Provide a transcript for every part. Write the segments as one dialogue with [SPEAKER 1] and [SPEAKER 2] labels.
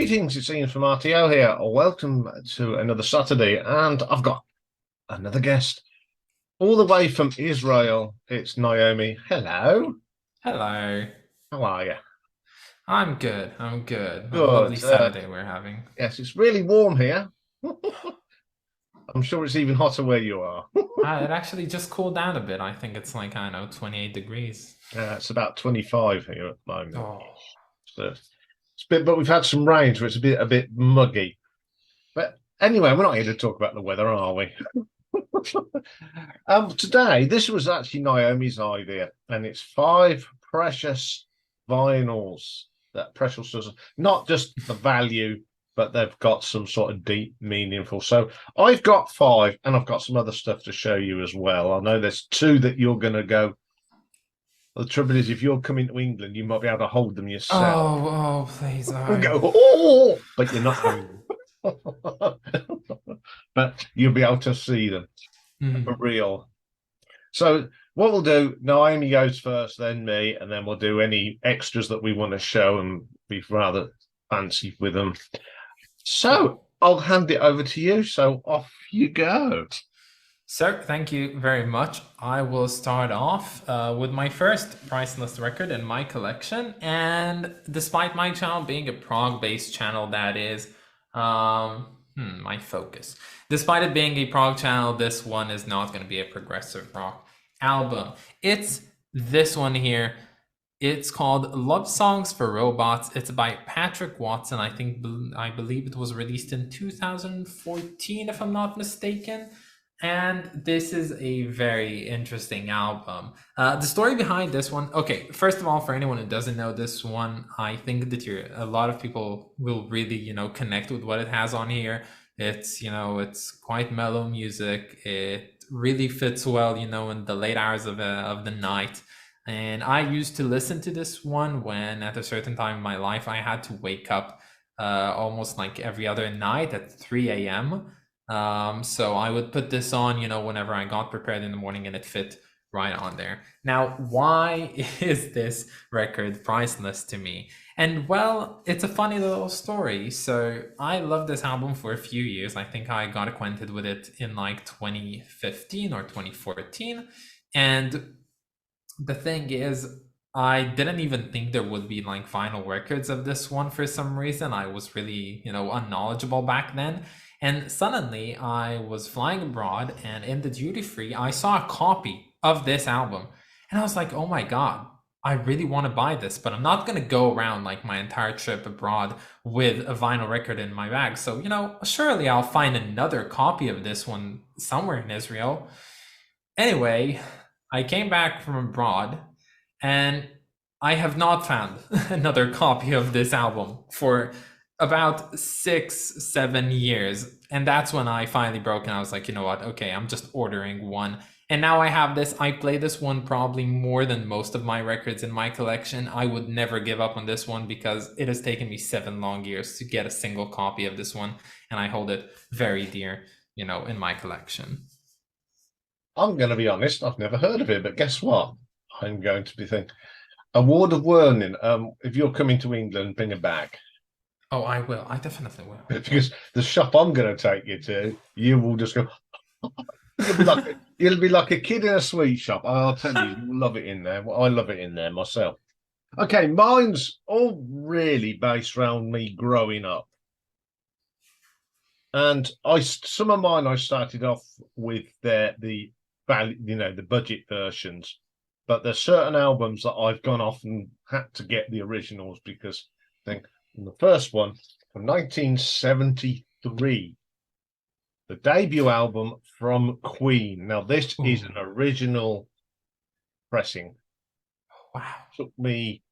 [SPEAKER 1] Greetings, it's Iain from RTO here. Welcome to another Saturday, and I've got another guest all the way from Israel. It's Naomi. Hello.
[SPEAKER 2] Hello.
[SPEAKER 1] How are you?
[SPEAKER 2] I'm good. I'm good. A lovely
[SPEAKER 1] Good.
[SPEAKER 2] Saturday we're having.
[SPEAKER 1] Yes, it's really warm here. I'm sure it's even hotter where you are.
[SPEAKER 2] It actually just cooled down a bit. I think it's like, I don't know, 28 degrees.
[SPEAKER 1] It's about 25 here at the moment.
[SPEAKER 2] Oh.
[SPEAKER 1] So it's a bit, but we've had some rain, so it's a bit muggy. But anyway, we're not here to talk about the weather, are we? Today, this was actually Naomi's idea, and it's five precious vinyls that precious does not just the value, but they've got some sort of deep, meaningful. So I've got five, and I've got some other stuff to show you as well. I know there's two that you're going to go. The trouble is, if you're coming to England, you might be able to hold them yourself
[SPEAKER 2] Please.
[SPEAKER 1] and go, oh, but you're not home. But you'll be able to see them for
[SPEAKER 2] Mhm.
[SPEAKER 1] real. So what we'll do, Naomi goes first, then me, and then we'll do any extras that we want to show and be rather fancy with them. So
[SPEAKER 2] Cool.
[SPEAKER 1] I'll hand it over to you. So off you go.
[SPEAKER 2] So, thank you very much. I will start off with my first Priceless record in my collection. And despite my channel being a prog-based channel, that is my focus. Despite it being a prog channel, this one is not going to be a progressive rock album. It's this one here. It's called Love Songs for Robots. It's by Patrick Watson. I believe it was released in 2014, if I'm not mistaken. And this is a very interesting album. The story behind this one, okay, first of all, for anyone who doesn't know this one, I think that a lot of people will really, connect with what it has on here. It's quite mellow music. It really fits well, in the late hours of the night. And I used to listen to this one when, at a certain time in my life, I had to wake up almost like every other night at 3 a.m. So I would put this on, whenever I got prepared in the morning, and it fit right on there. Now, why is this record priceless to me? And well, it's a funny little story. So I loved this album for a few years. I think I got acquainted with it in like 2015 or 2014. And the thing is, I didn't even think there would be like vinyl records of this one for some reason. I was really, unknowledgeable back then. And suddenly I was flying abroad, and in the duty free, I saw a copy of this album. And I was like, oh my God, I really want to buy this, but I'm not going to go around like my entire trip abroad with a vinyl record in my bag. So, surely I'll find another copy of this one somewhere in Israel. Anyway, I came back from abroad, and I have not found another copy of this album for about 6, 7 years. And that's when I finally broke, and I was like, you know what? Okay, I'm just ordering one. And now I have this. I play this one probably more than most of my records in my collection. I would never give up on this one because it has taken me 7 long years to get a single copy of this one. And I hold it very dear, in my collection.
[SPEAKER 1] I'm going to be honest, I've never heard of it, but guess what? I'm going to be thinking award of warning. If you're coming to England, bring a bag.
[SPEAKER 2] Oh, I will. I definitely will.
[SPEAKER 1] Because the shop I'm going to take you to, you will just go. You'll be like a kid in a sweet shop. I'll tell you, you'll love it in there. Well, I love it in there myself. Okay, mine's all really based around me growing up, and some of mine I started off with the value, the budget versions, but there's certain albums that I've gone off and had to get the originals because I think the first one from 1973, the debut album from Queen. Now, this is
[SPEAKER 2] Ooh,
[SPEAKER 1] an original pressing.
[SPEAKER 2] wow.
[SPEAKER 1] Took me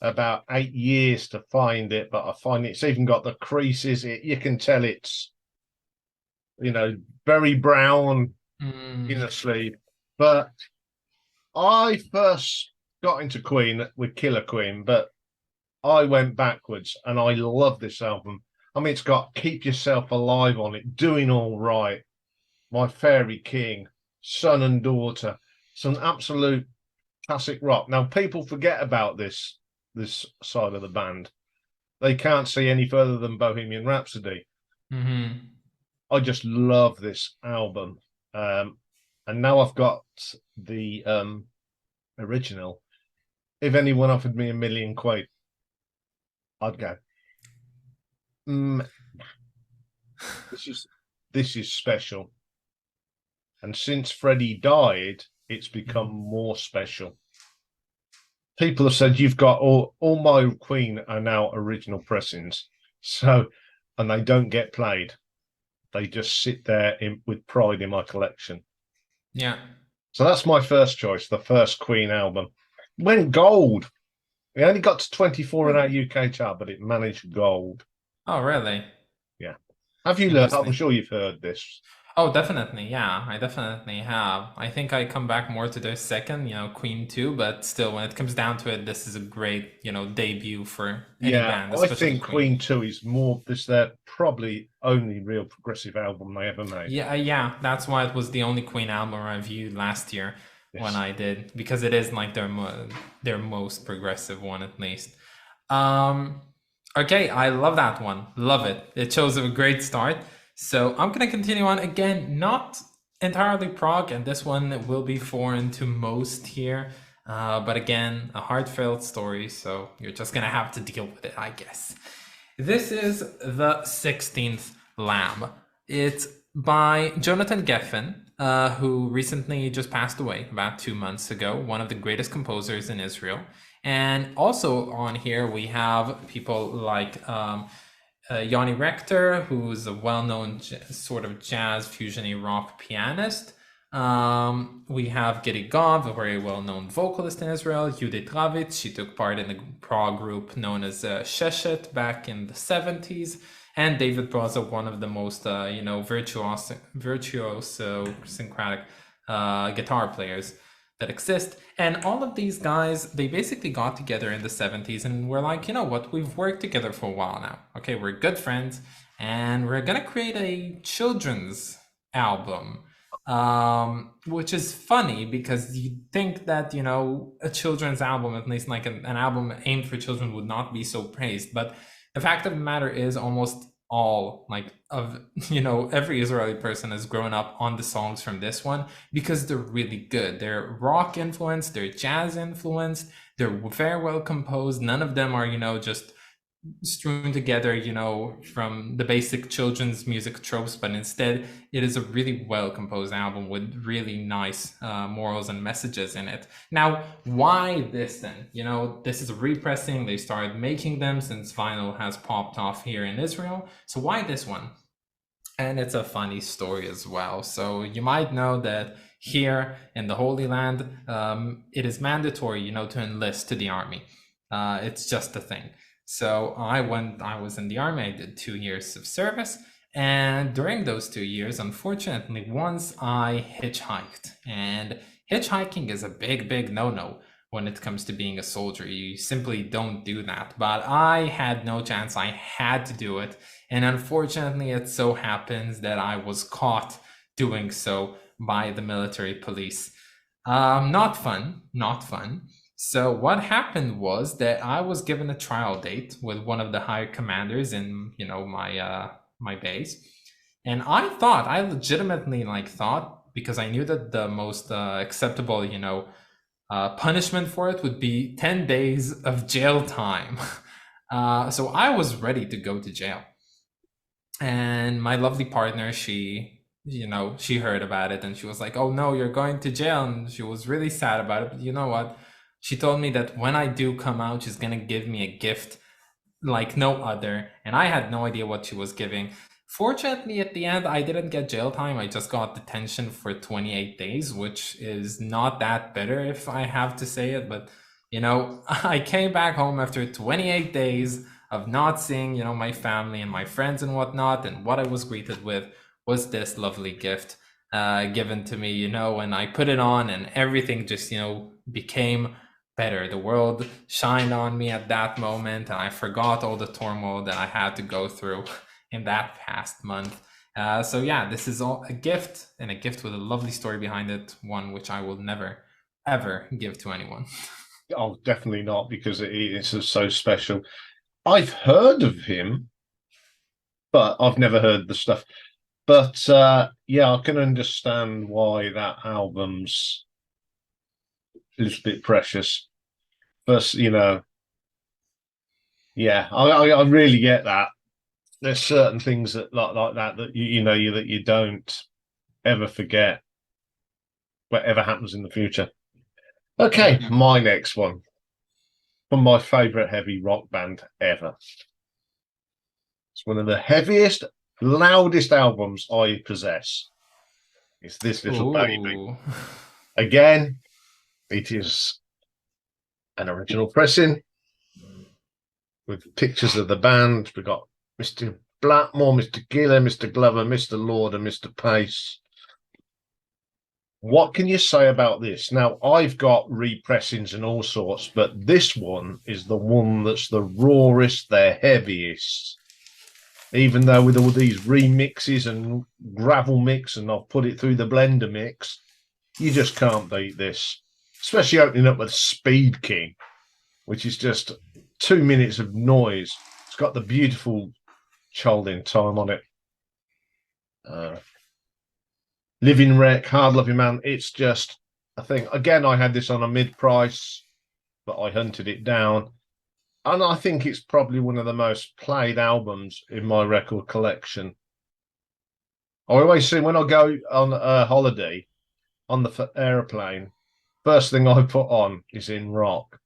[SPEAKER 1] about 8 years to find it, but I find it's even got the creases. You can tell it's, very brown in
[SPEAKER 2] Mm,
[SPEAKER 1] the sleeve. But I first got into Queen with Killer Queen, but I went backwards and I love this album. I mean, it's got Keep Yourself Alive on it, Doing All Right, My Fairy King, Son and Daughter, some absolute classic rock. Now people forget about this side of the band. they can't see any further than Bohemian Rhapsody.
[SPEAKER 2] Mm-hmm.
[SPEAKER 1] I just love this album. And now I've got the original. If anyone offered me £1,000,000, I'd go. Mm, this is this is special. And since Freddie died, it's become more special. People have said you've got all my Queen are now original pressings. So, and they don't get played. They just sit there with pride in my collection.
[SPEAKER 2] Yeah.
[SPEAKER 1] So that's my first choice, the first Queen album. Went gold. It only got to 24 in our UK chart, but it managed gold.
[SPEAKER 2] Oh, really?
[SPEAKER 1] Yeah. Have you learned? I'm
[SPEAKER 2] Interesting.
[SPEAKER 1] sure you've heard this.
[SPEAKER 2] Oh, definitely. Yeah, I definitely have. I think I come back more to their second, Queen 2, but still, when it comes down to it, this is a great, debut for any
[SPEAKER 1] Yeah,
[SPEAKER 2] band,
[SPEAKER 1] I
[SPEAKER 2] especially
[SPEAKER 1] think
[SPEAKER 2] Queen.
[SPEAKER 1] Queen 2 is more this their probably only real progressive album they ever made.
[SPEAKER 2] Yeah, yeah, that's why it was the only Queen album I reviewed last year when
[SPEAKER 1] Yes.
[SPEAKER 2] I did, because it is like their most progressive one at least. Um, okay, I love that one. Love it. It shows a great start. So I'm gonna continue on again, not entirely prog, and this one will be foreign to most here. But again, a heartfelt story, so you're just gonna have to deal with it, I guess. This is the 16th Lamb. It's by Jonathan Geffen, who recently just passed away about 2 months ago, one of the greatest composers in Israel. And also on here, we have people like Yanni Rector, who's a well-known sort of jazz fusion-y rock pianist. We have Gedi Gov, a very well-known vocalist in Israel. Judith Ravitz, she took part in the prog group known as Sheshet back in the 70s. And David Broza, one of the most, virtuoso-syncratic guitar players that exist. And all of these guys, they basically got together in the 70s and were like, you know what, we've worked together for a while now. Okay, we're good friends and we're gonna create a children's album. Which is funny because you think that, a children's album, at least like an album aimed for children, would not be so praised. But the fact of the matter is almost all every Israeli person has grown up on the songs from this one because they're really good. They're rock influenced, they're jazz influenced, they're very well composed. None of them are, just strewn together, from the basic children's music tropes, but instead it is a really well composed album with really nice morals and messages in it. Now, why this then? This is a repressing. They started making them since vinyl has popped off here in Israel. So why this one? And it's a funny story as well. So you might know that here in the Holy Land, it is mandatory, to enlist to the army. It's just a thing. So I was in the army, I did 2 years of service. And during those 2 years, unfortunately, once I hitchhiked. And hitchhiking is a big, big no-no when it comes to being a soldier. You simply don't do that. But I had no chance. I had to do it. And unfortunately, it so happens that I was caught doing so by the military police. Not fun, not fun. So what happened was that I was given a trial date with one of the higher commanders in, my base. And I legitimately thought, because I knew that the most acceptable, punishment for it would be 10 days of jail time. So I was ready to go to jail. And my lovely partner, she heard about it and she was like, oh no, you're going to jail. And she was really sad about it. But you know what? She told me that when I do come out, she's going to give me a gift like no other. And I had no idea what she was giving. Fortunately, at the end, I didn't get jail time. I just got detention for 28 days, which is not that bitter if I have to say it. But, I came back home after 28 days of not seeing, my family and my friends and whatnot. And what I was greeted with was this lovely gift given to me, and I put it on and everything just, became better. The world shined on me at that moment, and I forgot all the turmoil that I had to go through in that past month. So yeah, this is all a gift, and a gift with a lovely story behind it, one which I will never, ever give to anyone.
[SPEAKER 1] Oh, definitely not, because it is so special. I've heard of him, but I've never heard the stuff. But yeah, I can understand why that album's a little bit precious. But yeah, I really get that. There's certain things that like that that that you don't ever forget whatever happens in the future. Okay,
[SPEAKER 2] Mhm.
[SPEAKER 1] my next one from my favorite heavy rock band ever. It's one of the heaviest, loudest albums I possess. It's this little baby.
[SPEAKER 2] Ooh.
[SPEAKER 1] Again, it is an original pressing with pictures of the band. We've got Mr. Blackmore, Mr. Giller, Mr. Glover, Mr. Lord, and Mr. Pace. What can you say about this? Now, I've got repressings and all sorts, but this one is the one that's the rawest, the heaviest. Even though with all these remixes and gravel mix, and I've put it through the blender mix, you just can't beat this. Especially opening up with Speed King, which is just 2 minutes of noise. It's got the beautiful Child in Time on it. Living Wreck, Hard Loving Man. It's just a thing. Again, I had this on a mid price, but I hunted it down. And I think it's probably one of the most played albums in my record collection. I always see when I go on a holiday on the airplane, first thing I put on is in rock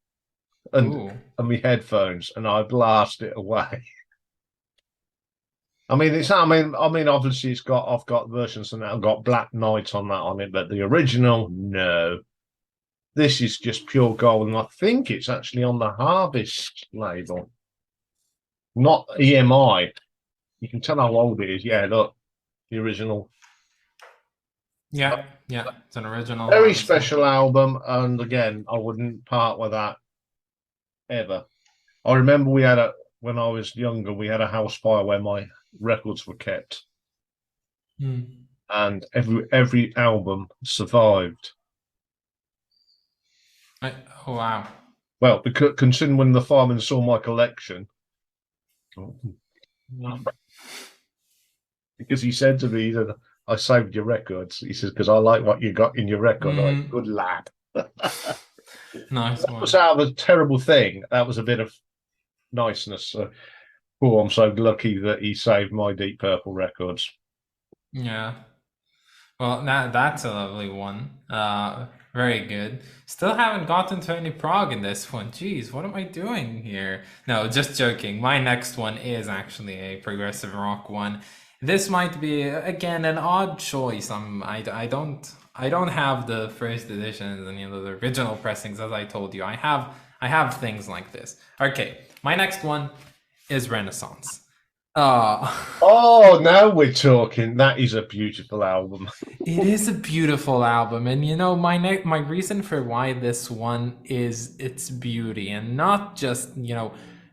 [SPEAKER 1] and
[SPEAKER 2] Ooh.
[SPEAKER 1] my headphones, and I blast it away. I mean, obviously I've got versions and that. I've got Black Knight on that on it, but the original, no. This is just pure gold, and I think it's actually on the Harvest label, not EMI. You can tell how old it is. Yeah, look, the original.
[SPEAKER 2] Yeah, yeah, it's an original
[SPEAKER 1] Very
[SPEAKER 2] harvest.
[SPEAKER 1] special album, and again, I wouldn't part with that ever. I remember when I was younger, we had a house fire where my records were kept, and every album survived.
[SPEAKER 2] Oh wow.
[SPEAKER 1] Well, because considering when the fireman saw my collection, because he said to me that I saved your records. He says, because I like what you got in your record. I went, good lad.
[SPEAKER 2] Nice
[SPEAKER 1] That was
[SPEAKER 2] one.
[SPEAKER 1] out of a terrible thing. That was a bit of niceness. Oh, I'm so lucky that he saved my Deep Purple records.
[SPEAKER 2] Yeah. Well, that's a lovely one. Very good. Still haven't gotten to any prog in this one. Jeez, what am I doing here? No, just joking. My next one is actually a progressive rock one. This might be again an odd choice. I don't have the first editions and the original pressings as I told you. I have things like this. Okay, my next one is Renaissance.
[SPEAKER 1] Oh, now we're talking. That is a beautiful album.
[SPEAKER 2] It is a beautiful album, and my reason for why this one is its beauty, and not just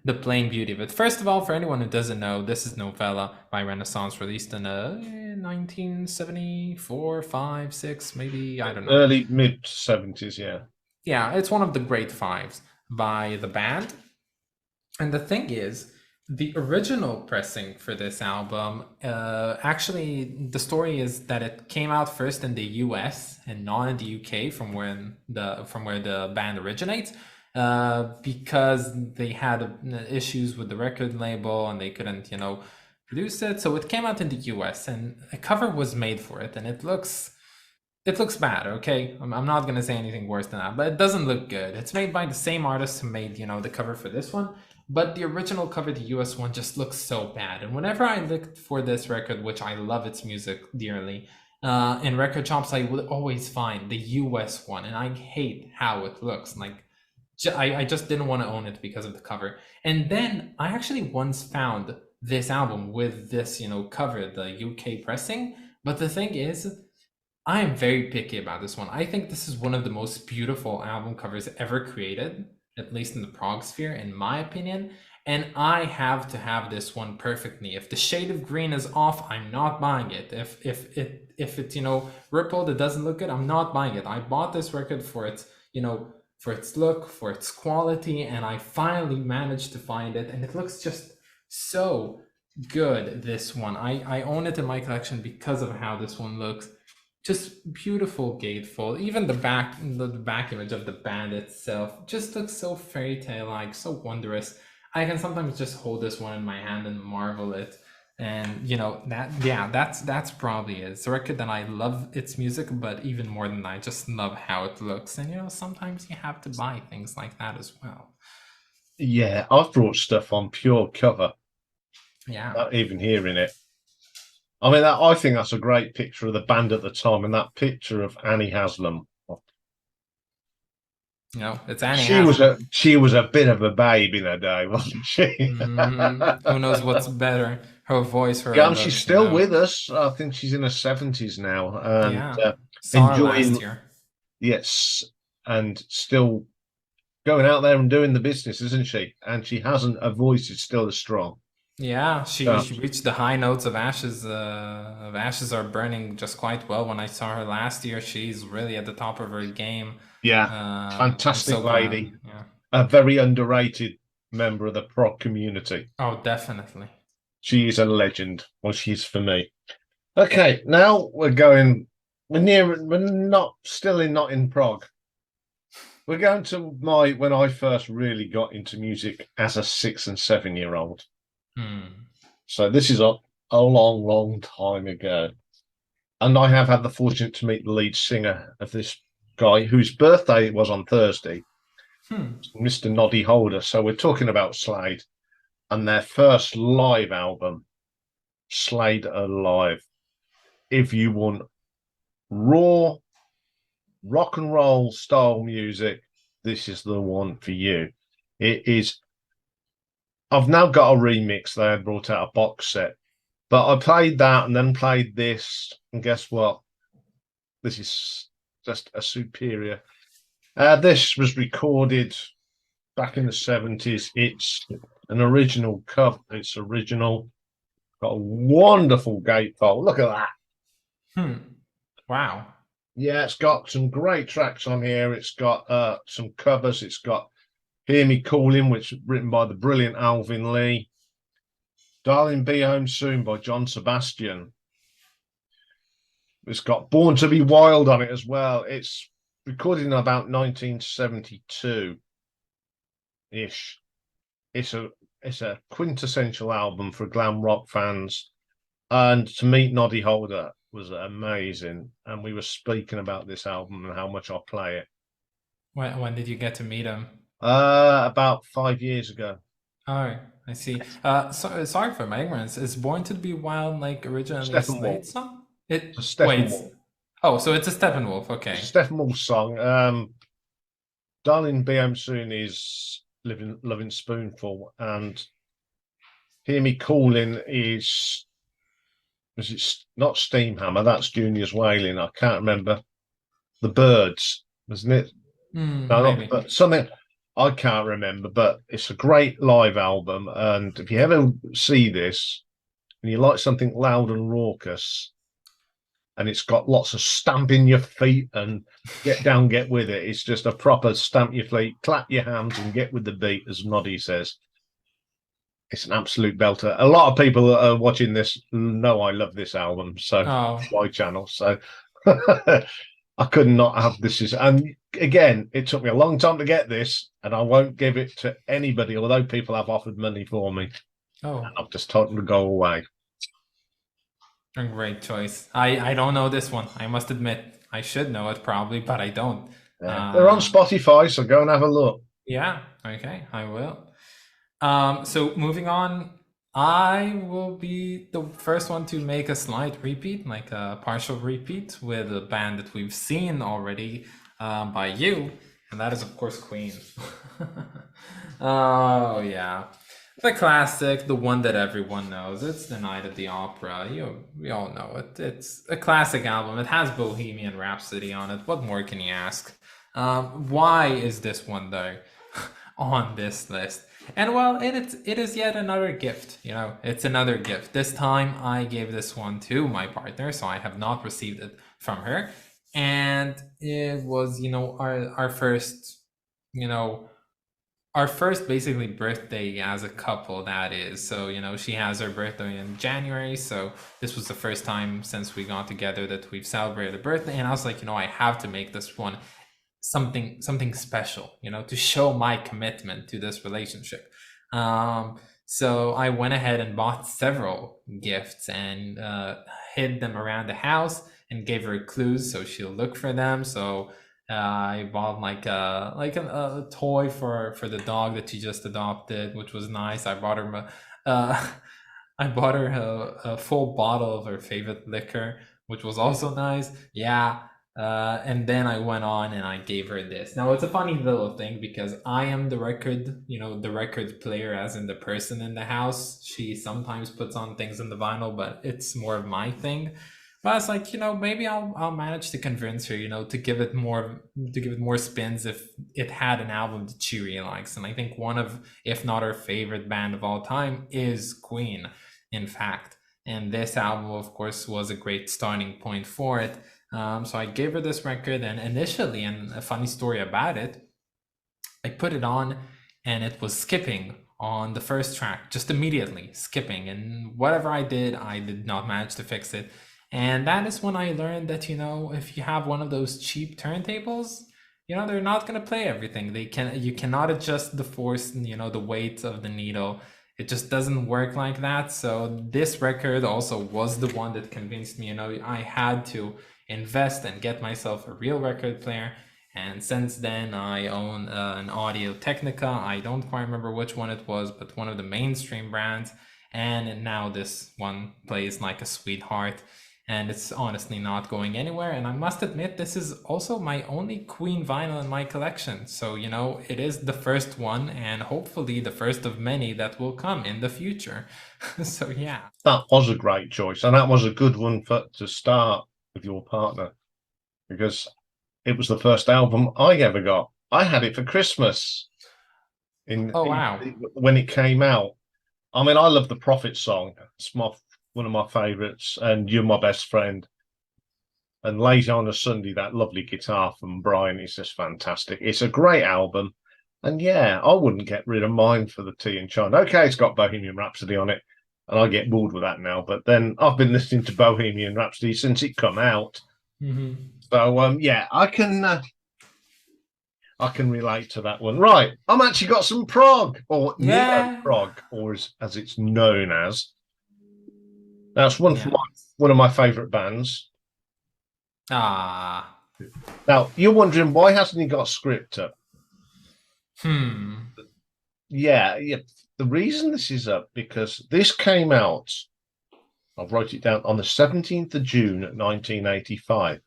[SPEAKER 2] the plain beauty of it. First of all, for anyone who doesn't know, this is Novella by Renaissance, released in 1974, 5, 6, maybe, I don't know.
[SPEAKER 1] Early mid 70s, yeah.
[SPEAKER 2] Yeah, it's one of the great fives by the band. And the thing is, the original pressing for this album, actually, the story is that it came out first in the US and not in the UK, from where the band originates, because they had issues with the record label and they couldn't, produce it. So it came out in the US, and a cover was made for it, and it looks bad, okay? I'm not gonna say anything worse than that, but it doesn't look good. It's made by the same artist who made, the cover for this one, but the original cover, the US one, just looks so bad. And whenever I looked for this record, which I love its music dearly, in record shops, I would always find the US one, and I hate how it looks. Like, I just didn't want to own it because of the cover. And then I actually once found this album with this, cover, the UK pressing. But the thing is, I am very picky about this one. I think this is one of the most beautiful album covers ever created, at least in the prog sphere, in my opinion. And I have to have this one perfectly. If the shade of green is off, I'm not buying it. If it's rippled, it doesn't look good, I'm not buying it. I bought this record for its for its look, for its quality, and I finally managed to find it, and it looks just so good. This one, I own it in my collection because of how this one looks. Just beautiful gatefold. Even the back image of the band itself just looks so fairy tale like, so wondrous. I can sometimes just hold this one in my hand and marvel it. And that's probably it. It's a record that I love its music, but even more than that, I just love how it looks. And sometimes you have to buy things like that as well.
[SPEAKER 1] Yeah, I've brought stuff on pure cover,
[SPEAKER 2] Yeah.
[SPEAKER 1] not even hearing it. I mean, I think that's a great picture of the band at the time, and that picture of Annie Haslam.
[SPEAKER 2] It's Annie
[SPEAKER 1] She was a bit of a babe in her day, wasn't she?
[SPEAKER 2] Who knows what's better, her voice or
[SPEAKER 1] Yeah,
[SPEAKER 2] her
[SPEAKER 1] and she's
[SPEAKER 2] looks?
[SPEAKER 1] still with us. I think she's in her 70s now, and
[SPEAKER 2] Yeah. Saw her
[SPEAKER 1] enjoying.
[SPEAKER 2] last year.
[SPEAKER 1] Yes, and still going out there and doing the business, isn't she? And she hasn't. Her voice is still as strong.
[SPEAKER 2] Yeah, she reached the high notes of Ashes. Ashes Are Burning just quite well. When I saw her last year, she's really at the top of her game.
[SPEAKER 1] Yeah,
[SPEAKER 2] I'm
[SPEAKER 1] fantastic
[SPEAKER 2] so
[SPEAKER 1] lady.
[SPEAKER 2] glad. Yeah.
[SPEAKER 1] A very underrated member of the prog community.
[SPEAKER 2] Oh, definitely.
[SPEAKER 1] She is a legend. Well, she's for me. Okay, now we're going. We're not not in prog. We're going to when I first really got into music as a 6 and 7-year-old. So this is a long, long time ago. And I have had the fortune to meet the lead singer of this guy whose birthday was on Thursday, Mr. Noddy Holder. So we're talking about Slade and their first live album, Slade Alive. If you want raw rock and roll style music, this is the one for you. It is. I've now got a remix. They had brought out a box set, but I played that and then played this, and guess what? This is just a superior. This was recorded back in the 70s. It's an original cover. It's original. Got a wonderful gatefold. Look at that.
[SPEAKER 2] Wow.
[SPEAKER 1] Yeah, it's got some great tracks on here. It's got some covers. It's got Hear Me Calling, which is written by the brilliant Alvin Lee. Darling Be Home Soon by John Sebastian. It's got Born to Be Wild on it as well. It's recorded in about 1972-ish. It's a quintessential album for glam rock fans. And to meet Noddy Holder was amazing. And we were speaking about this album and how much I play it.
[SPEAKER 2] When did you get to meet him?
[SPEAKER 1] About 5 years ago.
[SPEAKER 2] Oh, I see. Sorry for my ignorance. Is Born to Be Wild like originally a Slade song?
[SPEAKER 1] It's a Steppenwolf.
[SPEAKER 2] Oh, so it's a Steppenwolf. Okay.
[SPEAKER 1] Steppenwolf song. Darling Be Home Soon is Loving Spoonful, and Hear Me Calling is it's not Steamhammer. That's Junior's Wailing. I can't remember. The Birds, wasn't it? No,
[SPEAKER 2] maybe.
[SPEAKER 1] but something. I can't remember, but it's a great live album. And if you ever see this and you like something loud and raucous, and it's got lots of stamping your feet and get down, get with it. It's just a proper stamp your feet, clap your hands, and get with the beat, as Noddy says. It's an absolute belter. A lot of people that are watching this know I love this album, so my channel. So I could not have this. And again, it took me a long time to get this, and I won't give it to anybody, although people have offered money for me. I've just told them to go away.
[SPEAKER 2] A great choice. I don't know this one. I must admit, I should know it probably, but I don't.
[SPEAKER 1] Yeah. They're on Spotify, so go and have a look.
[SPEAKER 2] Yeah. Okay, I will. So moving on, I will be the first one to make a slight repeat, like a partial repeat, with a band that we've seen already by you, and that is of course Queen. Oh yeah, the classic, the one that everyone knows. It's The Night at the Opera. We all know it. It's a classic album. It has Bohemian Rhapsody on it. What more can you ask? Why is this one though on this list? And well, it is yet another gift. It's another gift. This time I gave this one to my partner, so I have not received it from her. And it was, our first you know, our first basically birthday as a couple, that is. So, she has her birthday in January. So this was the first time since we got together that we've celebrated a birthday. And I was like, I have to make this one something special, to show my commitment to this relationship. So I went ahead and bought several gifts and hid them around the house and gave her clues so she'll look for them. So I bought like a toy for the dog that she just adopted, which was nice. I bought her uh, I bought her a full bottle of her favorite liquor, which was also nice. Yeah. And then I went on and I gave her this. Now it's a funny little thing because I am the record, the record player, as in the person in the house. She sometimes puts on things in the vinyl, but it's more of my thing. But I was like, maybe I'll manage to convince her, to give it more spins if it had an album that she really likes. And I think one of, if not her favorite band of all time, is Queen, in fact. And this album, of course, was a great starting point for it. So I gave her this record, and initially, and a funny story about it, I put it on and it was skipping on the first track, just immediately skipping. And whatever I did not manage to fix it. And that is when I learned that, if you have one of those cheap turntables, they're not going to play everything. You cannot adjust the force and, the weight of the needle. It just doesn't work like that. So this record also was the one that convinced me, I had to invest and get myself a real record player. And since then, I own an Audio Technica. I don't quite remember which one it was, but one of the mainstream brands. And now this one plays like a sweetheart. And it's honestly not going anywhere. And I must admit, this is also my only Queen vinyl in my collection. So, it is the first one and hopefully the first of many that will come in the future. So, yeah.
[SPEAKER 1] That was a great choice. And that was a good one to start with your partner, because it was the first album I ever got. I had it for Christmas
[SPEAKER 2] Oh, wow.
[SPEAKER 1] when it came out. I mean, I love the Prophet song. It's one of my favorites, and You're My Best Friend. And later on a Sunday, that lovely guitar from Brian is just fantastic. It's a great album. And yeah, I wouldn't get rid of mine for the tea and China. Okay, it's got Bohemian Rhapsody on it, and I get bored with that now. But then I've been listening to Bohemian Rhapsody since it come out.
[SPEAKER 2] Mm-hmm.
[SPEAKER 1] So yeah, I can relate to that one. Right, I'm actually got some prog, or neo
[SPEAKER 2] Yeah.
[SPEAKER 1] prog, or as it's known as. That's one
[SPEAKER 2] Yeah.
[SPEAKER 1] one of my favourite bands.
[SPEAKER 2] Ah.
[SPEAKER 1] Now you're wondering, why hasn't he got script up?
[SPEAKER 2] Hmm.
[SPEAKER 1] Yeah. The reason this is up, because this came out, I wrote it down, on the 17th of June 1985.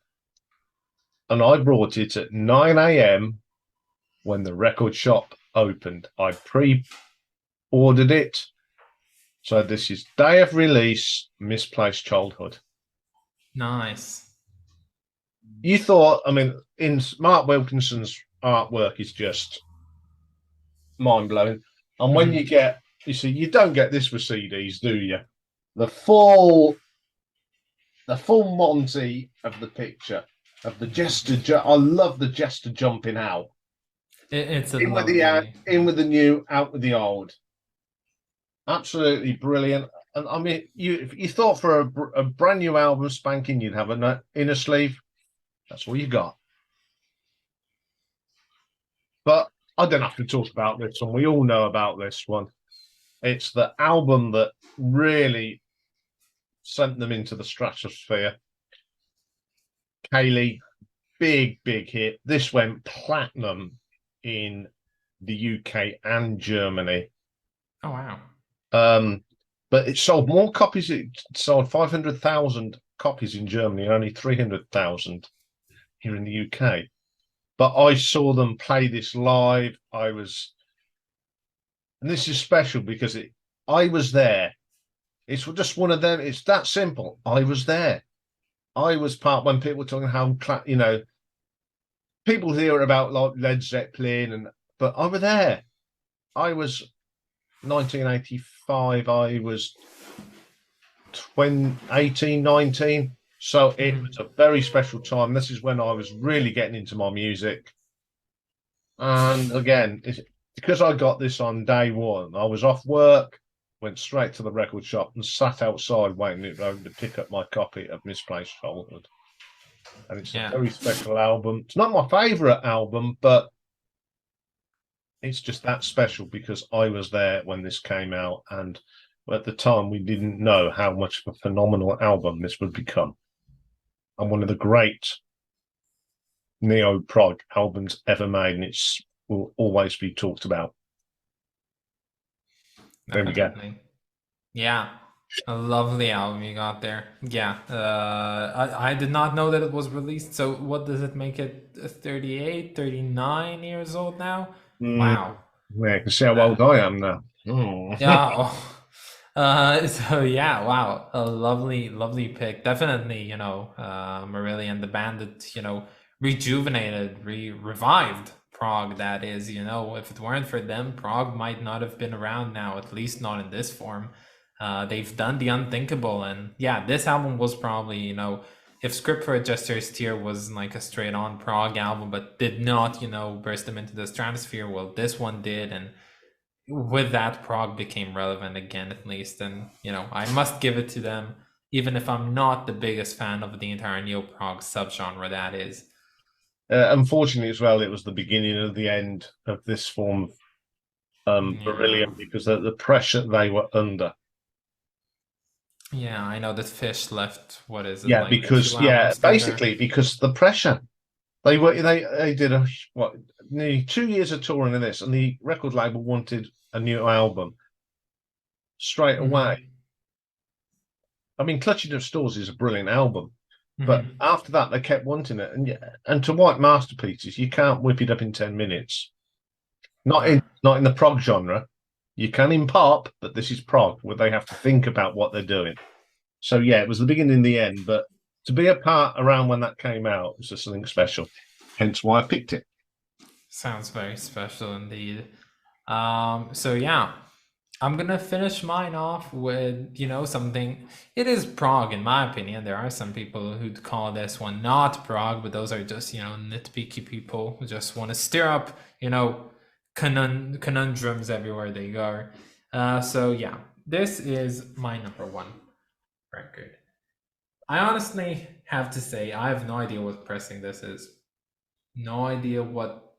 [SPEAKER 1] And I brought it at 9 a.m. when the record shop opened. I pre-ordered it. So this is day of release, Misplaced Childhood.
[SPEAKER 2] Nice.
[SPEAKER 1] You thought, I mean, in Mark Wilkinson's artwork is just mind-blowing. And when you see, you don't get this with CDs, do you? The full Monty of the picture of the Jester. I love the Jester jumping out.
[SPEAKER 2] It's
[SPEAKER 1] in with the new, out with the old. Absolutely brilliant. And I mean, you thought for a brand new album spanking, you'd have an inner sleeve. That's all you got. But I don't have to talk about this one. We all know about this one. It's the album that really sent them into the stratosphere. Kaylee, big hit. This went platinum in the UK and Germany.
[SPEAKER 2] Oh, wow.
[SPEAKER 1] But it sold more copies. It sold 500,000 copies in Germany, only 300,000 here in the UK. But I saw them play this live. And this is special because I was there. It's just one of them. It's that simple. I was there. I was part when people were talking how, people hear about like Led Zeppelin, but I was there. I was 1985. I was 18, 19. So it was a very special time. This is when I was really getting into my music. And again, because I got this on day one, I was off work, went straight to the record shop and sat outside waiting to pick up my copy of Misplaced Childhood. And it's a
[SPEAKER 2] Yeah.
[SPEAKER 1] very special album. It's not my favourite album, but it's just that special because I was there when this came out. And at the time, we didn't know how much of a phenomenal album this would become. And one of the great neo prog albums ever made, and it's will always be talked about. There we go.
[SPEAKER 2] Definitely. Yeah. A lovely album you got there. Yeah. I did not know that it was released. So what does it make it 38, 39 years old now?
[SPEAKER 1] Mm,
[SPEAKER 2] Wow.
[SPEAKER 1] yeah, you can see how
[SPEAKER 2] Uh,
[SPEAKER 1] old I am now.
[SPEAKER 2] yeah. Oh. So yeah, wow. A lovely, lovely pick. Definitely, Marillion and the band that, rejuvenated, revived Prog, that is, if it weren't for them, Prog might not have been around now, at least not in this form. They've done the unthinkable, and yeah, this album was probably, if Script for a Jester's Tear was like a straight on Prog album, but did not, burst them into the stratosphere, well, this one did, and with that, Prog became relevant again, at least, and I must give it to them, even if I'm not the biggest fan of the entire neo prog subgenre that is.
[SPEAKER 1] Unfortunately, as well, it was the beginning of the end of this form of
[SPEAKER 2] Yeah.
[SPEAKER 1] Beryllium because the pressure they were under.
[SPEAKER 2] Yeah, I know that Fish left, what is it,
[SPEAKER 1] Yeah,
[SPEAKER 2] like two
[SPEAKER 1] because
[SPEAKER 2] albums later?
[SPEAKER 1] basically because the pressure they did nearly 2 years of touring of this, and the record label wanted a new album straight
[SPEAKER 2] Mm-hmm.
[SPEAKER 1] away. I mean, Clutching of Stores is a brilliant album, but
[SPEAKER 2] Mm-hmm.
[SPEAKER 1] after that they kept wanting it, and to write masterpieces, you can't whip it up in 10 minutes. Not in the prog genre. You can in pop, but this is prog where they have to think about what they're doing. So yeah, it was the beginning and the end, but to be a part around when that came out was just something special. Hence why I picked it.
[SPEAKER 2] Sounds very special indeed. So yeah, I'm gonna finish mine off with, something. It is prog, in my opinion. There are some people who'd call this one not prog, but those are just, nitpicky people who just want to stir up, conundrums everywhere they go. So yeah, this is my number one record. I honestly have to say, I have no idea what pressing this is. No idea what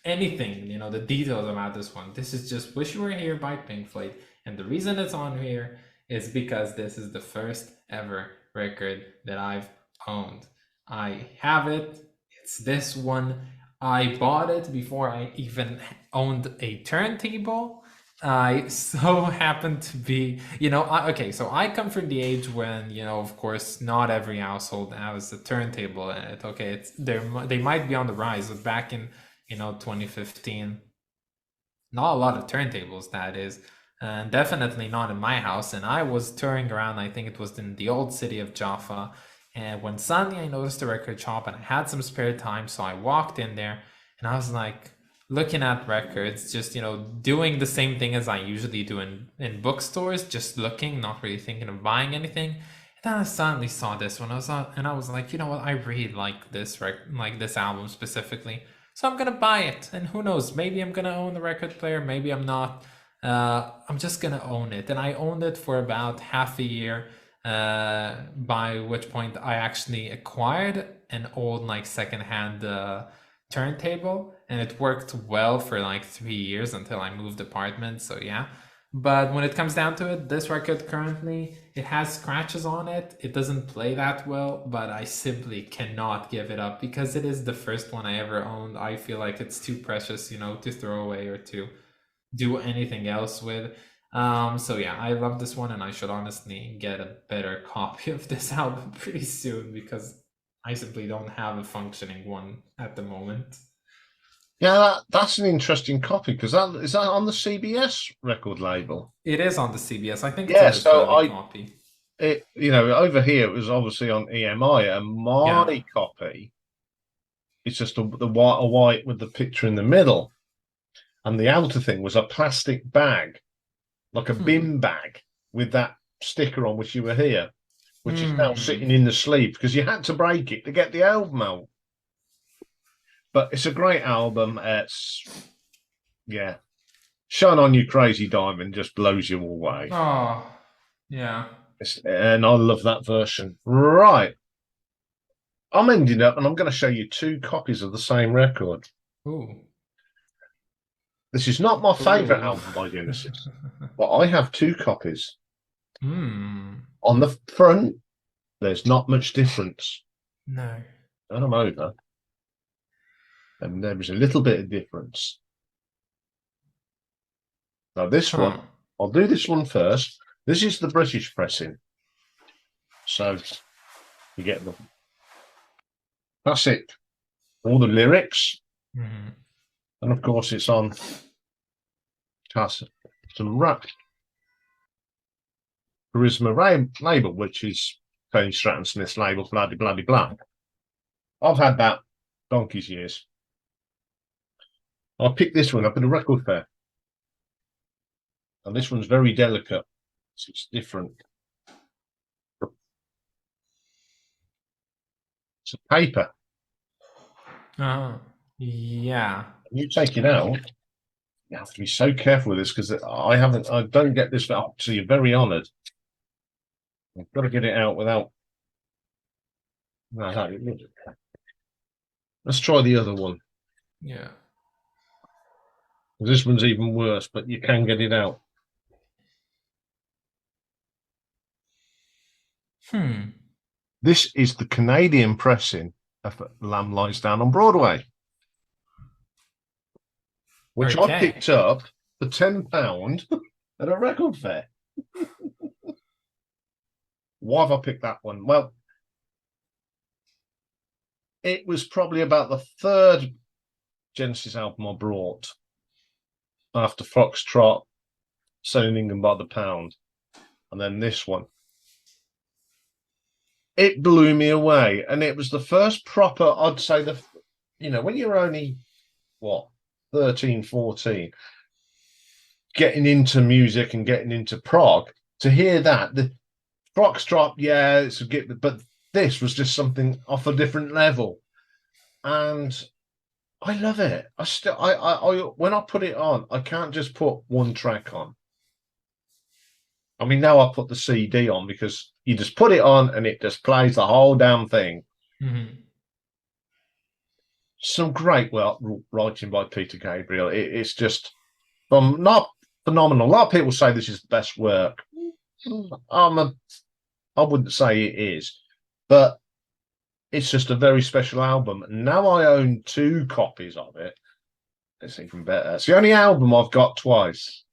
[SPEAKER 2] anything, the details about this one. This is just Wish You Were Here by Pink Floyd. And the reason it's on here is because this is the first ever record that I've owned. I have it. It's this one. I bought it before I even owned a turntable. I so happen to be, okay, so I come from the age when, of course, not every household has a turntable in it. Okay, they might be on the rise, but back in 2015, not a lot of turntables, that is, and definitely not in my house. And I was touring around, I think it was in the old city of Jaffa, and when suddenly I noticed a record shop and I had some spare time, so I walked in there and I was like looking at records, just doing the same thing as I usually do in bookstores, just looking, not really thinking of buying anything. And then I suddenly saw this one. I was like, you know what? I really like like this album specifically. So I'm gonna buy it, and who knows? Maybe I'm gonna own the record player. Maybe I'm not. I'm just gonna own it, and I owned it for about half a year. By which point I actually acquired an old like secondhand turntable, and it worked well for like 3 years until I moved apartment. So yeah. But when it comes down to it, this record currently, it has scratches on it. It doesn't play that well, but I simply cannot give it up because it is the first one I ever owned. I feel like it's too precious, to throw away or to do anything else with. So yeah, I love this one, and I should honestly get a better copy of this album pretty soon because I simply don't have a functioning one at the moment.
[SPEAKER 1] Yeah, that's an interesting copy because that is that on the CBS record label.
[SPEAKER 2] It is on the CBS. I think it's a
[SPEAKER 1] Yeah,
[SPEAKER 2] bit early copy.
[SPEAKER 1] over here it was obviously on EMI, and
[SPEAKER 2] Yeah.
[SPEAKER 1] my copy is just a white with the picture in the middle, and the outer thing was a plastic bag, like a
[SPEAKER 2] Hmm.
[SPEAKER 1] bin bag with that sticker on which you were here, which is now
[SPEAKER 2] Hmm.
[SPEAKER 1] sitting in the sleeve because you had to break it to get the album out. But it's a great album. It's yeah, "Shine On You Crazy Diamond" just blows you away.
[SPEAKER 2] Oh, yeah.
[SPEAKER 1] And I love that version. Right, I'm ending up, and I'm going to show you two copies of the same record.
[SPEAKER 2] Ooh.
[SPEAKER 1] This is not my favourite
[SPEAKER 2] Ooh.
[SPEAKER 1] album by Genesis, but I have two copies.
[SPEAKER 2] Hmm.
[SPEAKER 1] On the front, there's not much difference.
[SPEAKER 2] No.
[SPEAKER 1] And I'm over, and there is a little bit of difference. Now, this one,
[SPEAKER 2] Huh.
[SPEAKER 1] I'll do this one first. This is the British pressing. So you get the classic, all the lyrics,
[SPEAKER 2] Hmm.
[SPEAKER 1] and of course, it's on some rap Charisma label, which is Tony Stratton Smith's label, bloody bloody blah. I've had that donkey's years. I picked this one up at a record fair, and this one's very delicate. So it's different. It's a paper.
[SPEAKER 2] Yeah.
[SPEAKER 1] You take it out. You have to be so careful with this because I don't get this. So you're very honoured. I've got to get it out without. No, let's try the other one.
[SPEAKER 2] Yeah.
[SPEAKER 1] This one's even worse, but you can get it out.
[SPEAKER 2] Hmm.
[SPEAKER 1] This is the Canadian pressing of Lamb Lies Down on Broadway, which I
[SPEAKER 2] Okay.
[SPEAKER 1] picked up for £10 at a record fair. Why have I picked that one? Well, it was probably about the third Genesis album I brought after Foxtrot, Selling England by the Pound, and then this one. It blew me away, and it was the first proper, I'd say, when you're only, what, 13, 14, getting into music and getting into prog, to hear that, the Foxtrot, yeah, it's a good, but this was just something off a different level. And I love it. When I put it on, I can't just put one track on. I mean, now I put the CD on because you just put it on and it just plays the whole damn thing.
[SPEAKER 2] Hmm.
[SPEAKER 1] Some great writing by Peter Gabriel. It's just not phenomenal. A lot of people say this is the best work. I wouldn't say it is, but it's just a very special album. Now I own two copies of it. It's even better. It's the only album I've got twice.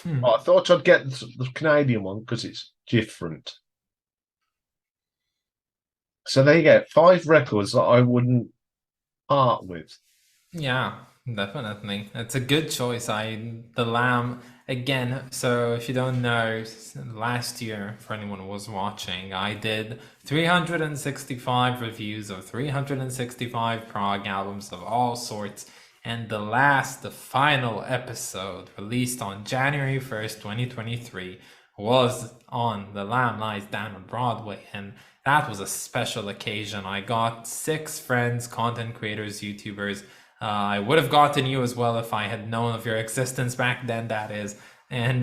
[SPEAKER 2] Hmm.
[SPEAKER 1] I thought I'd get the Canadian one because it's different. So there you go. 5 records that I wouldn't part with.
[SPEAKER 2] Yeah, definitely. It's a good choice. The Lamb again. So if you don't know, last year, for anyone who was watching, I did 365 reviews of 365 prog albums of all sorts. And the final episode released on January 1st, 2023 was on The Lamb Lies Down on Broadway. And that was a special occasion. I got 6 friends, content creators, YouTubers. I would have gotten you as well if I had known of your existence back then, that is. And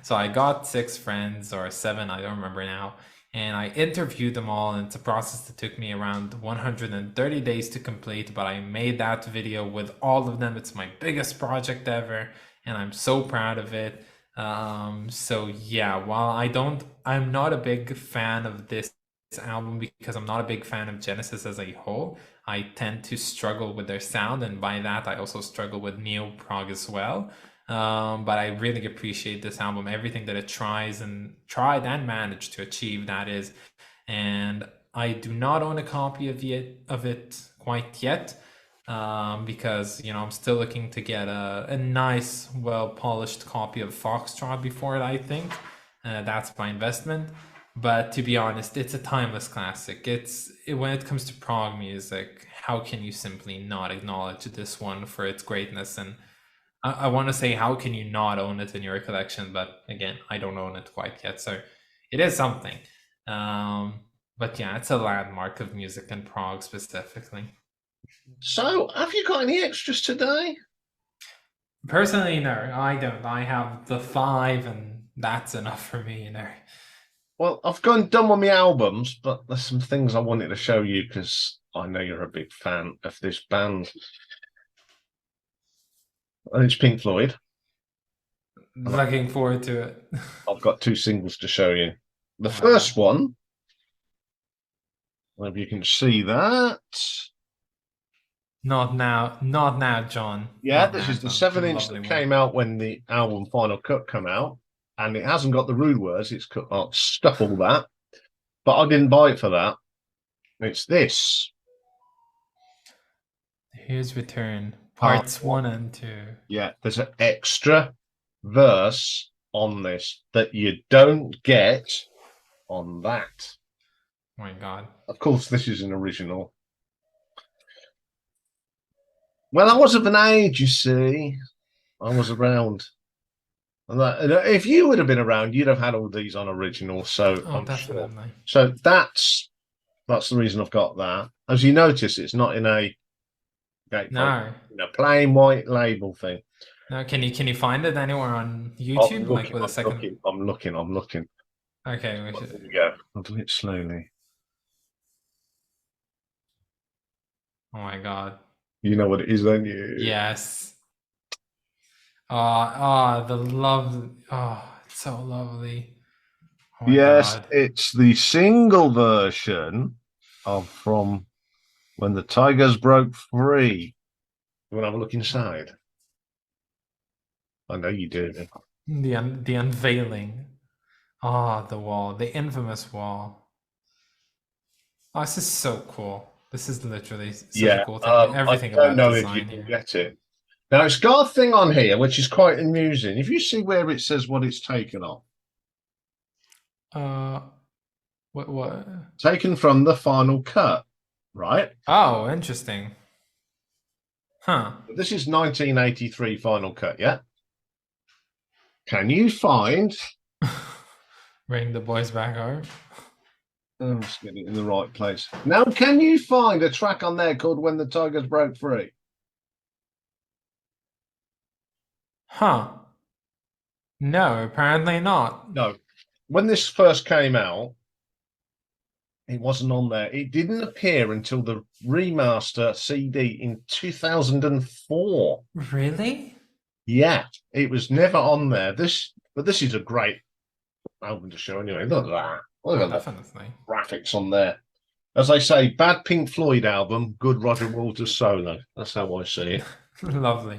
[SPEAKER 2] so I got 6 friends, or 7, I don't remember now. And I interviewed them all, and it's a process that took me around 130 days to complete, but I made that video with all of them. It's my biggest project ever, and I'm so proud of it. So yeah, while I'm not a big fan of this album because I'm not a big fan of Genesis as a whole. I tend to struggle with their sound, and by that I also struggle with neo prog as well. But I really appreciate this album, everything that it tried and managed to achieve. That is, and I do not own a copy of it quite yet. Because I'm still looking to get a nice, well polished copy of Foxtrot before it. I think that's my investment. But to be honest, it's a timeless classic. When it comes to prog music, how can you simply not acknowledge this one for its greatness? And I want to say, how can you not own it in your collection? But again, I don't own it quite yet, so it is something. But yeah, it's a landmark of music and prog specifically.
[SPEAKER 1] So, have you got any extras today?
[SPEAKER 2] Personally, no, I don't. I have the five, and that's enough for me, you know.
[SPEAKER 1] Well, I've gone done with my albums, but there's some things I wanted to show you because I know you're a big fan of this band. And it's Pink Floyd. And
[SPEAKER 2] Looking forward to it.
[SPEAKER 1] I've got two singles to show you. The
[SPEAKER 2] Oh my god.
[SPEAKER 1] first one, if you can see that.
[SPEAKER 2] Not now, John.
[SPEAKER 1] Yeah,
[SPEAKER 2] Not
[SPEAKER 1] this
[SPEAKER 2] now,
[SPEAKER 1] is the
[SPEAKER 2] John.
[SPEAKER 1] 7-inch
[SPEAKER 2] Lovely
[SPEAKER 1] that
[SPEAKER 2] one.
[SPEAKER 1] came out when the album Final Cut came out, and it hasn't got the rude words. It's cut out stuff all that, but I didn't buy it for that. It's this
[SPEAKER 2] Here's Return,
[SPEAKER 1] part
[SPEAKER 2] parts
[SPEAKER 1] one.
[SPEAKER 2] one and two.
[SPEAKER 1] Yeah, there's an extra verse on this that you don't get on that.
[SPEAKER 2] Oh my god.
[SPEAKER 1] Of course, this is an original. Well, I was of an age, you see. I was around. And if you would have been around, you'd have had all these on original. So
[SPEAKER 2] Oh,
[SPEAKER 1] I'm sure.
[SPEAKER 2] definitely.
[SPEAKER 1] So that's the reason I've got that. As you notice, it's not in a gatefold,
[SPEAKER 2] No.
[SPEAKER 1] in a plain white label thing.
[SPEAKER 2] No, can you find it anywhere on
[SPEAKER 1] I'm
[SPEAKER 2] YouTube? Like
[SPEAKER 1] looking.
[SPEAKER 2] with a
[SPEAKER 1] I'm
[SPEAKER 2] second.
[SPEAKER 1] looking. I'm looking. I'm looking.
[SPEAKER 2] Okay, we
[SPEAKER 1] Here
[SPEAKER 2] should.
[SPEAKER 1] we go. I'll do it slowly.
[SPEAKER 2] Oh my god.
[SPEAKER 1] You know what it is, don't you?
[SPEAKER 2] Yes. The love. Oh, it's so lovely. Oh my
[SPEAKER 1] Yes,
[SPEAKER 2] god.
[SPEAKER 1] it's the single version of from When the Tigers Broke Free. You want to have a look inside? I know you do.
[SPEAKER 2] The unveiling. Ah, the wall, the infamous wall. Oh, this is so cool. This is literally such a
[SPEAKER 1] Yeah,
[SPEAKER 2] cool thing.
[SPEAKER 1] I
[SPEAKER 2] Everything
[SPEAKER 1] don't
[SPEAKER 2] about
[SPEAKER 1] know if you
[SPEAKER 2] design
[SPEAKER 1] can
[SPEAKER 2] here.
[SPEAKER 1] get it. Now, it's got a thing on here which is quite amusing. If you see where it says what it's taken off,
[SPEAKER 2] Uh, what?
[SPEAKER 1] taken from the final cut, right?
[SPEAKER 2] Oh, interesting. Huh.
[SPEAKER 1] This is 1983 final cut, yeah? Can you find,
[SPEAKER 2] Bring the boys back home.
[SPEAKER 1] I'm just getting it in the right place. Now, can you find a track on there called When the Tigers Broke Free?
[SPEAKER 2] Huh. No, apparently not.
[SPEAKER 1] No. When this first came out, it wasn't on there. It didn't appear until the remaster CD in 2004.
[SPEAKER 2] Really?
[SPEAKER 1] Yeah, it was never on there. But this is a great album to show anyway. Look at that. Look
[SPEAKER 2] Oh,
[SPEAKER 1] at the
[SPEAKER 2] definitely.
[SPEAKER 1] graphics on there. As they say, bad Pink Floyd album, good Roger Waters solo. That's how I see it.
[SPEAKER 2] Lovely.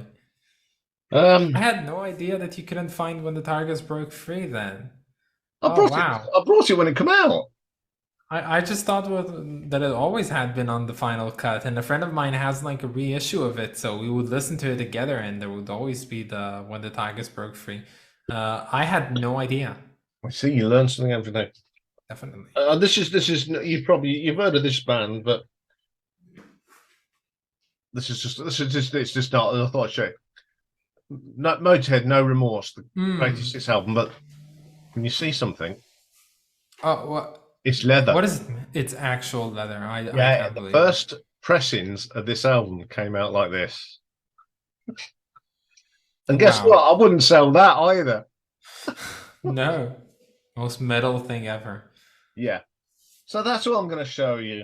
[SPEAKER 1] Um,
[SPEAKER 2] I had no idea that you couldn't find When the Tigers Broke Free then.
[SPEAKER 1] I
[SPEAKER 2] Oh,
[SPEAKER 1] brought it.
[SPEAKER 2] wow.
[SPEAKER 1] I brought it when it came out.
[SPEAKER 2] I just thought that it always had been on the final cut, and a friend of mine has like a reissue of it, so we would listen to it together, and there would always be the When the Tigers Broke Free. I had no idea.
[SPEAKER 1] I see you learn something every day.
[SPEAKER 2] Definitely.
[SPEAKER 1] This is you've heard of this band, but it's just not. I thought I'd show you. No, Motorhead, No Remorse, the greatest hits album. But can you see something?
[SPEAKER 2] Oh, what?
[SPEAKER 1] It's leather.
[SPEAKER 2] What is it? It's actual leather. I
[SPEAKER 1] Yeah,
[SPEAKER 2] can't
[SPEAKER 1] the
[SPEAKER 2] believe
[SPEAKER 1] first pressings of this album came out like this. And guess
[SPEAKER 2] Wow.
[SPEAKER 1] what? I wouldn't sell that either.
[SPEAKER 2] No. Most metal thing ever.
[SPEAKER 1] Yeah. So that's what I'm going to show you.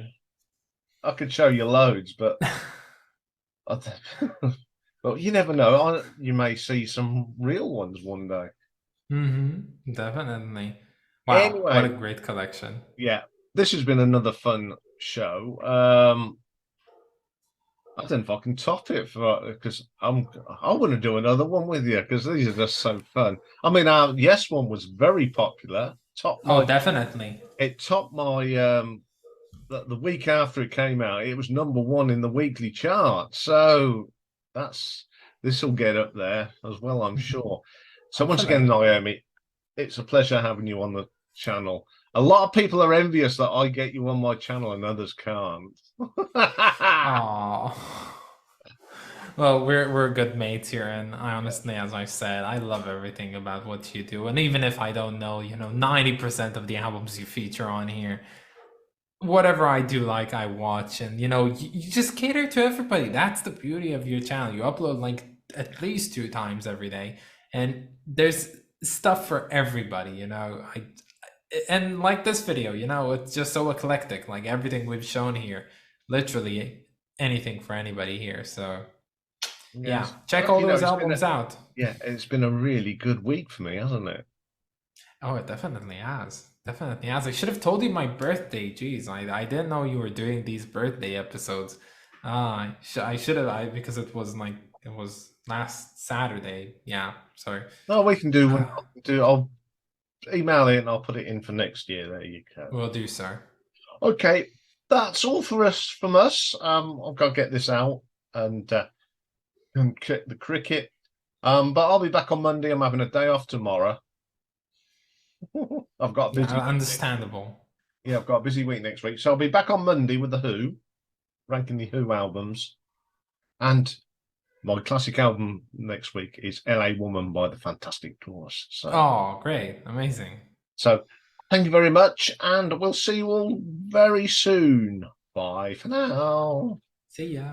[SPEAKER 1] I could show you loads, but well, you never know. You may see some real ones one day.
[SPEAKER 2] Definitely. Wow, what a
[SPEAKER 1] Anyway,
[SPEAKER 2] great collection.
[SPEAKER 1] yeah, this has been another fun show. I don't know if I can top it because I want to do another one with you because these are just so fun. I mean, our Yes one was very popular.
[SPEAKER 2] Oh, definitely.
[SPEAKER 1] It topped my the week after it came out. It was number one in the weekly chart. So this will get up there as well, I'm sure. So once again,
[SPEAKER 2] Hopefully.
[SPEAKER 1] Naomi, it's a pleasure having you on the channel. A lot of people are envious that I get you on my channel and others can't.
[SPEAKER 2] Aw. Well, we're good mates here, and I honestly, as I said, I love everything about what you do. And even if I don't know, 90% of the albums you feature on here, whatever I do like, I watch, and you just cater to everybody. That's the beauty of your channel. You upload like at least 2 times every day, and there's stuff for everybody. And like this video, it's just so eclectic. Like everything we've shown here, literally anything for anybody here. So yeah,
[SPEAKER 1] Yes.
[SPEAKER 2] check
[SPEAKER 1] Well,
[SPEAKER 2] all those albums out.
[SPEAKER 1] yeah, it's been a really good week for me, hasn't it?
[SPEAKER 2] Oh, it definitely has. Definitely has. I should have told you my birthday. Jeez, I didn't know you were doing these birthday episodes. I should have, because it was last Saturday. Yeah, sorry.
[SPEAKER 1] No, we can do one.
[SPEAKER 2] Uh,
[SPEAKER 1] I'll email it and I'll put it in for next year. There you go.
[SPEAKER 2] will do, sir.
[SPEAKER 1] Okay, that's all for us from us. I've got to get this out and kick the cricket. But I'll be back on Monday. I'm having a day off tomorrow. I've got a busy week
[SPEAKER 2] Understandable.
[SPEAKER 1] Yeah, I've got a busy week next week. So I'll be back on Monday with the Who, ranking the Who albums. And my classic album next week is LA Woman by the Fantastic Tours.
[SPEAKER 2] Oh, great. Amazing.
[SPEAKER 1] So thank you very much, and we'll see you all very soon. Bye for now.
[SPEAKER 2] See ya.